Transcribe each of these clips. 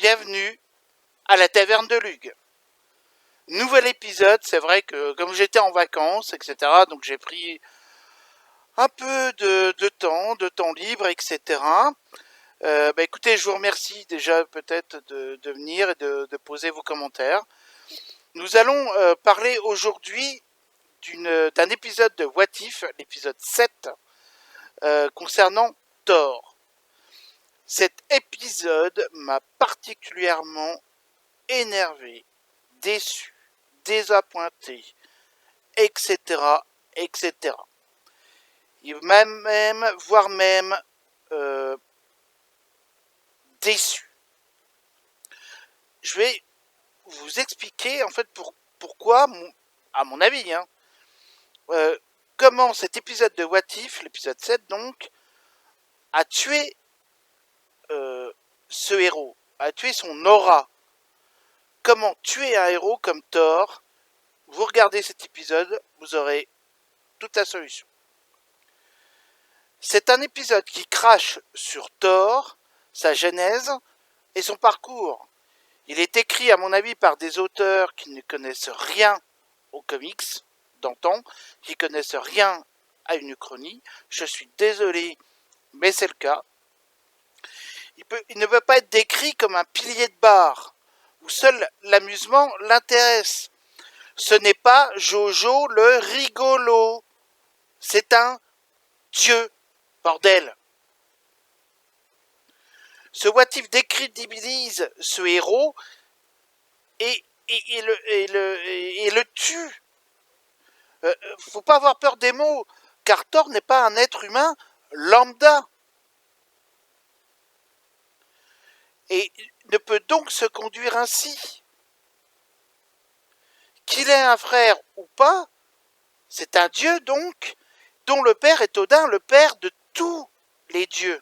bienvenue à la taverne de Lug. Nouvel épisode, c'est vrai que comme j'étais en vacances, etc., donc j'ai pris un peu de temps libre, etc. Écoutez, je vous remercie déjà peut-être de venir et de poser vos commentaires. Nous allons parler aujourd'hui d'un épisode de What If, l'épisode 7, concernant Thor. Cet épisode m'a particulièrement énervé, déçu, désappointé, etc., etc. Voire même déçu. Je vais vous expliquer en fait pourquoi, à mon avis, comment cet épisode de What If, l'épisode 7 donc, a tué ce héros, a tué son aura. Comment tuer un héros comme Thor? Vous regardez cet épisode, vous aurez toute la solution. C'est un épisode qui crache sur Thor, sa genèse et son parcours. Il est écrit, à mon avis, par des auteurs qui ne connaissent rien aux comics d'antan, qui connaissent rien à une uchronie. Je suis désolé, mais c'est le cas. Il ne peut pas être décrit comme un pilier de bar, où seul l'amusement l'intéresse. Ce n'est pas Jojo le rigolo. C'est un dieu, bordel. Ce What If décrédibilise ce héros et le tue. Faut pas avoir peur des mots, car Thor n'est pas un être humain lambda. Et ne peut donc se conduire ainsi. Qu'il ait un frère ou pas, c'est un dieu donc, dont le père est Odin, le père de tous les dieux.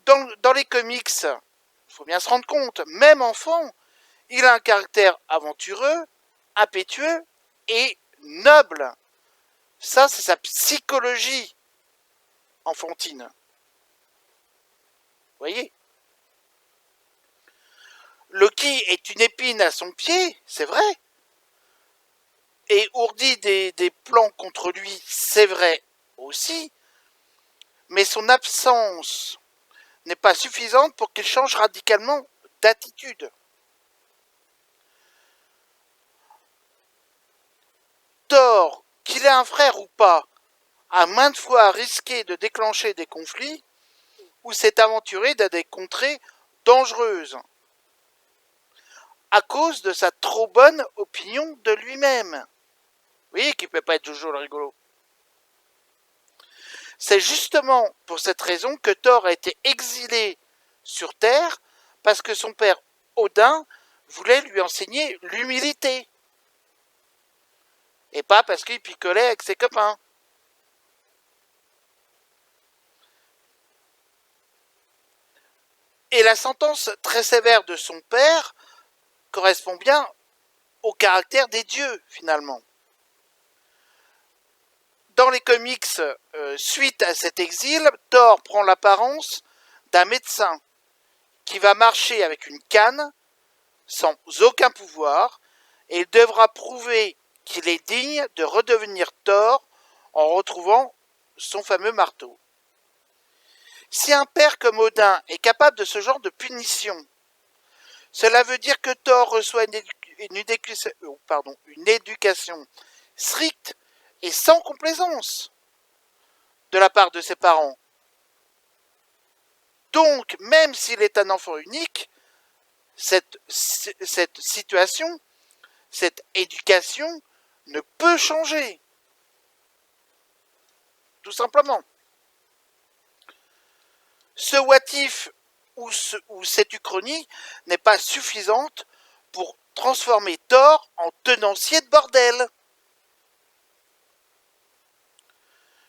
Dans les comics, il faut bien se rendre compte, même enfant, il a un caractère aventureux, impétueux et noble. Ça, c'est sa psychologie enfantine. Vous voyez ? Loki est une épine à son pied, c'est vrai. Et ourdit des plans contre lui, c'est vrai aussi. Mais son absence n'est pas suffisante pour qu'il change radicalement d'attitude. Thor, qu'il ait un frère ou pas, a maintes fois risqué de déclencher des conflits ou s'est aventuré dans des contrées dangereuses à cause de sa trop bonne opinion de lui-même. Vous voyez qu'il ne peut pas être Jojo le rigolo. C'est justement pour cette raison que Thor a été exilé sur Terre, parce que son père Odin voulait lui enseigner l'humilité. Et pas parce qu'il picolait avec ses copains. Et la sentence très sévère de son père correspond bien au caractère des dieux, finalement. Dans les comics, suite à cet exil, Thor prend l'apparence d'un médecin qui va marcher avec une canne, sans aucun pouvoir, et il devra prouver qu'il est digne de redevenir Thor en retrouvant son fameux marteau. Si un père comme Odin est capable de ce genre de punition, cela veut dire que Thor reçoit une éducation stricte et sans complaisance de la part de ses parents. Donc, même s'il est un enfant unique, cette situation, cette éducation ne peut changer. Tout simplement. Ce what if ou cette uchronie n'est pas suffisante pour transformer Thor en tenancier de bordel.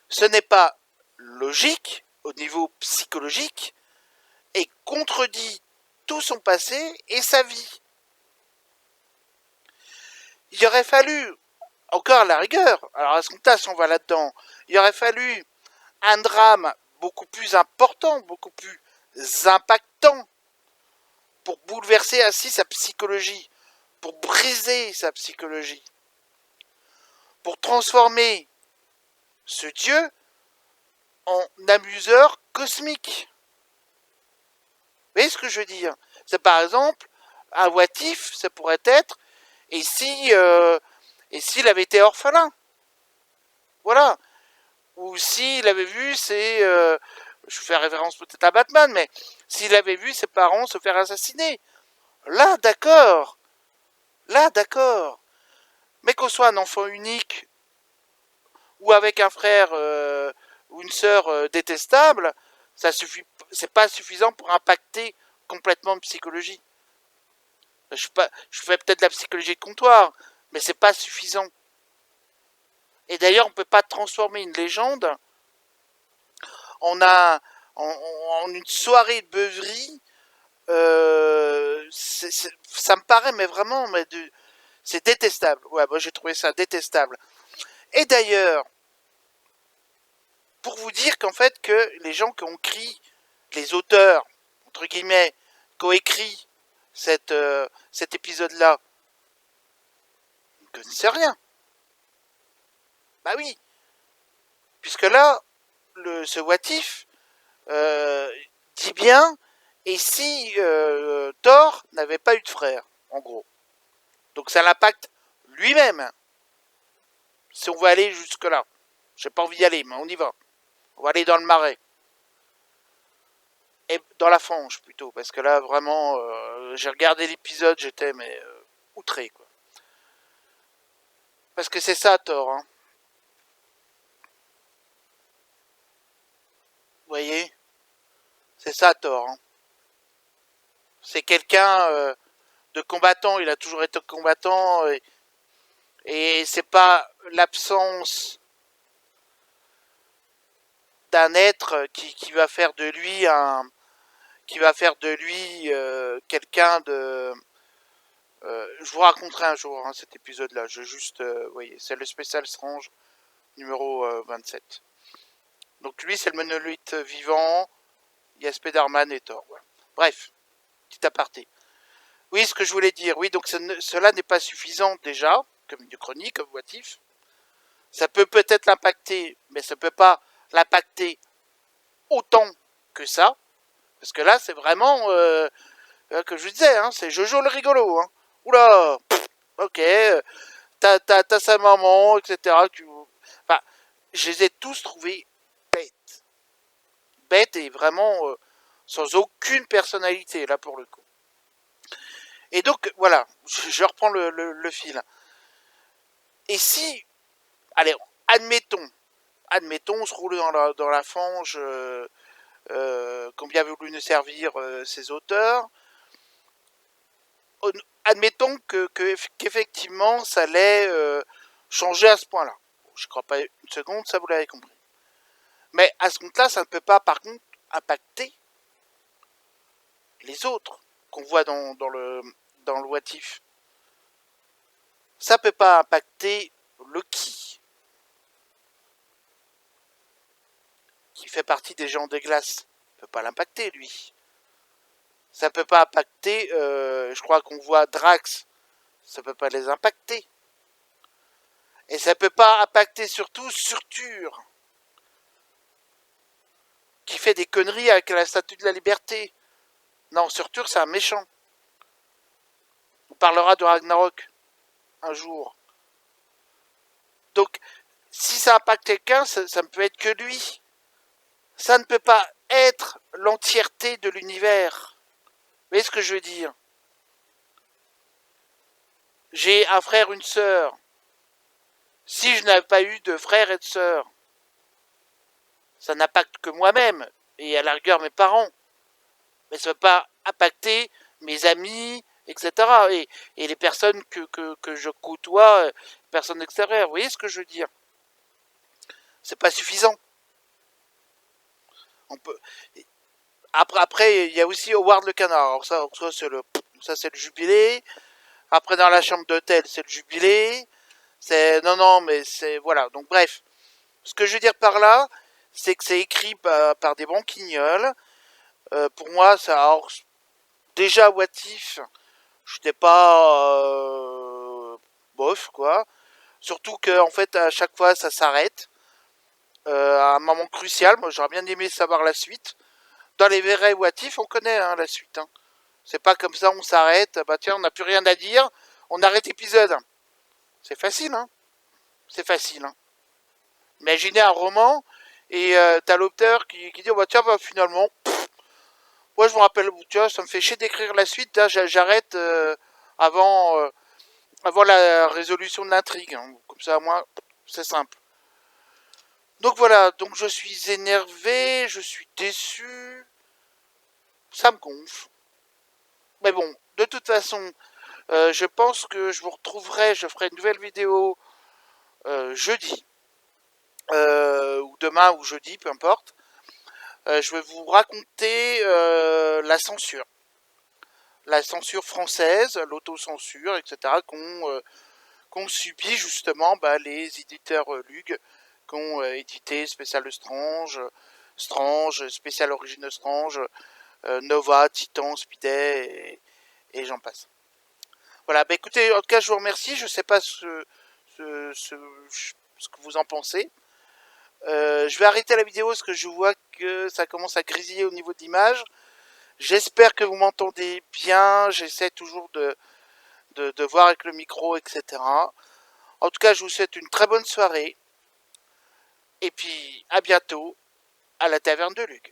Ce n'est pas logique au niveau psychologique et contredit tout son passé et sa vie. Il aurait fallu, encore à la rigueur, alors à ce compte-là, si on va là-dedans, il aurait fallu un drame beaucoup plus important, beaucoup plus impactants pour bouleverser ainsi sa psychologie, pour briser sa psychologie, pour transformer ce Dieu en amuseur cosmique. Vous voyez ce que je veux dire? C'est par exemple, un what if, ça pourrait être, et si s'il avait été orphelin? Voilà. Ou s'il avait vu je fais référence peut-être à Batman, mais s'il avait vu ses parents se faire assassiner. Là, d'accord. Là, d'accord. Mais qu'on soit un enfant unique, ou avec un frère ou une sœur détestable, ça suffit, c'est pas suffisant pour impacter complètement une psychologie. Je fais peut-être de la psychologie de comptoir, mais c'est pas suffisant. Et d'ailleurs, on peut pas transformer une légende en une soirée de beuverie. Ça me paraît, mais vraiment, c'est détestable. Ouais, moi j'ai trouvé ça détestable. Et d'ailleurs, pour vous dire qu'en fait, que les gens qui ont écrit, les auteurs, entre guillemets, qui ont écrit cet épisode-là, ne connaissaient rien. Bah oui. Puisque là, ce what if dit bien, et si Thor n'avait pas eu de frère, en gros. Donc ça l'impacte lui-même. Si on veut aller jusque-là. J'ai pas envie d'y aller, mais on y va. On va aller dans le marais. Et dans la fange plutôt, parce que là vraiment, j'ai regardé l'épisode, j'étais outré quoi. Parce que c'est ça Thor, hein. Vous voyez, c'est ça Thor. Hein. C'est quelqu'un de combattant, il a toujours été combattant, et c'est pas l'absence d'un être qui va faire de lui quelqu'un de. Je vous raconterai un jour hein, cet épisode-là. Vous voyez, c'est le spécial Strange numéro 27. Donc lui, c'est le monolithe vivant. Il y a Spider-Man et Thor. Ouais. Bref, petit aparté. Oui, ce que je voulais dire. Oui, donc cela n'est pas suffisant déjà, comme une chronique, comme what if. Ça peut peut-être l'impacter, mais ça peut pas l'impacter autant que ça. Parce que là, c'est vraiment, que je disais, hein, c'est Jojo le rigolo. Hein. Oula, ok, t'as sa maman, etc. Enfin, je les ai tous trouvés bêtes. Bêtes et vraiment sans aucune personnalité, là, pour le coup. Et donc, voilà, je reprends le fil. Et si, allez, admettons, on se roule dans la fange, qu'ont bien voulu nous servir ces auteurs, admettons qu'effectivement, ça allait changer à ce point-là. Je ne crois pas une seconde, ça vous l'avez compris. Mais à ce compte-là, ça ne peut pas, par contre, impacter les autres qu'on voit dans le what if. Ça ne peut pas impacter Loki, qui fait partie des gens des glaces. Ça ne peut pas l'impacter, lui. Ça ne peut pas impacter, je crois qu'on voit Drax, ça ne peut pas les impacter. Et ça ne peut pas impacter surtout Surtur, qui fait des conneries avec la statue de la liberté. Non, Surtur, c'est un méchant. On parlera de Ragnarok un jour. Donc, si ça impacte quelqu'un, ça ne peut être que lui. Ça ne peut pas être l'entièreté de l'univers. Vous voyez ce que je veux dire? J'ai un frère, une sœur. Si je n'avais pas eu de frère et de sœur, ça n'impacte que moi-même et à la rigueur mes parents. Mais ça ne peut pas impacter mes amis, etc. Et les personnes que je côtoie, personnes extérieures. Vous voyez ce que je veux dire? C'est pas suffisant. On peut. Après, il y a aussi Howard le canard. Alors ça c'est le jubilé. Après, dans la chambre d'hôtel, c'est le jubilé. Non, mais c'est voilà. Donc bref, ce que je veux dire par là, c'est que c'est écrit par des branquignoles Pour moi, ça. Alors, déjà, What If, j'étais pas bof, quoi. Surtout que, en fait, à chaque fois, ça s'arrête. À un moment crucial, moi, j'aurais bien aimé savoir la suite. Dans les vrais What If, on connaît hein, la suite. Hein. C'est pas comme ça, on s'arrête. Bah tiens, on n'a plus rien à dire. On arrête l'épisode. C'est facile, hein. C'est facile, hein. Imaginez un roman et t'as l'auteur qui dit oh, bah tiens bah, finalement moi je me rappelle tu vois ça me fait chier d'écrire la suite là, j'arrête avant avant la résolution de l'intrigue hein. Comme ça moi c'est simple donc voilà donc je suis énervé je suis déçu ça me gonfle mais bon de toute façon je pense que je vous retrouverai je ferai une nouvelle vidéo jeudi ou demain ou jeudi peu importe. Je vais vous raconter la censure française, l'autocensure, etc., qu'ont subi justement bah, les éditeurs Lug, qui ont édité Spécial Strange, Strange, Spécial Origine Strange, Nova, Titan, Speeday, et j'en passe. Voilà, bah écoutez, en tout cas, je vous remercie. Je sais pas ce que vous en pensez. Je vais arrêter la vidéo parce que je vois que ça commence à grésiller au niveau de l'image. J'espère que vous m'entendez bien. J'essaie toujours de voir avec le micro, etc. En tout cas, je vous souhaite une très bonne soirée. Et puis, à bientôt à la taverne de Luc.